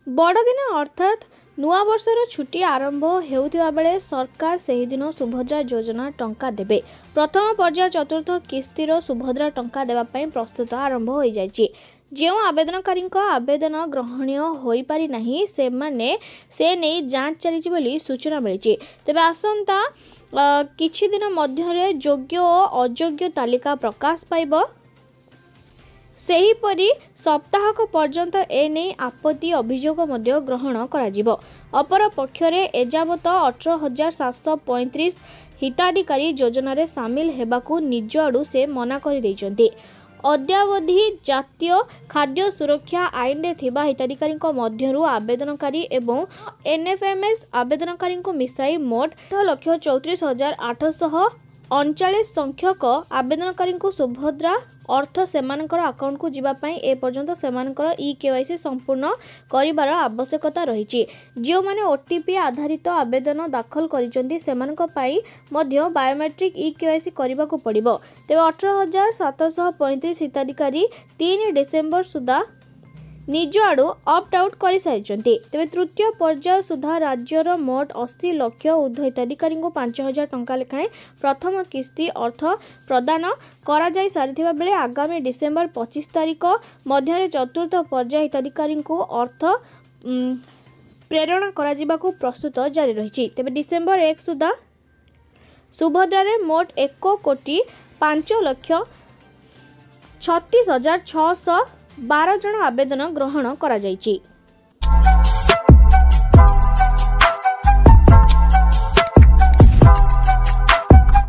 बड़दिन अर्थात नुआ वर्षर छुट्टी आरंभ होउथिबा बेले सरकार सेही दिन सुभद्रा योजना टंका देबे। प्रथम पर्याय चतुर्थ किस्तीर सुभद्रा टंका देबा पई प्रस्तुत आरंभ हो जायछि। जो आवेदनकारी आवेदन ग्रहणीय हो पारि नाही से नहीं जांच चली बोली सूचना मिली। तेबे आसंता किछि दिन मध्यरे योग्य और अयोग्य तालिका प्रकाश पाइब। सेहीपरि सप्ताहक पर्यंत एने आपत्ति अभियोग मध्य ग्रहण कराजिबो। अपर पक्षरे एजावत 18,735 हिताधिकारी योजना रे सामिल हेबाकू निज आडू से मना कर दैचंती। अद्यावधि जातीय खाद्य सुरक्षा आईन रे थिबा हिताधिकारी मध्यरु आवेदनकारी एवं एनएफएमएस आवेदनकारी मिसाई मोट 8,34,839 संख्यक आवेदनकारी सुभद्रा अर्थ सेमानकर अकाउंट को जीवापाई ए पर्यंत सेमानकर ई-केवाईसी संपूर्ण करिवार आवश्यकता रही। जो माने ओटीपी आधारित आवेदन दाखल करिसेंती सेमानक पाई मध्य बायोमेट्रिक ई-केवाईसी करबा को पड़िबो। तेबे 18,735 हिताधिकारी 3 डिसेम्बर सुधा निज आडू ऑप्ट आउट कर सारिचंती। तेबे तृतीय पर्याय सुधा राज्यर मोट 80 लाख ऊर्ध्व हिताधिकारी 5,000 टंका लेखाएं प्रथम किस्ती अर्थ प्रदान करा जाय सारिथिबा बेले आगामी डिसेम्बर 25 तारिख मध्य चतुर्थ पर्याय हिताधिकारी अर्थ प्रेरण करा जिबाकू प्रस्तुत जारी रही। तेबे डिसेम्बर 1 सुधा सुभद्रा रे मोट 1,05,36,612 जन आवेदन ग्रहण करा जायछि।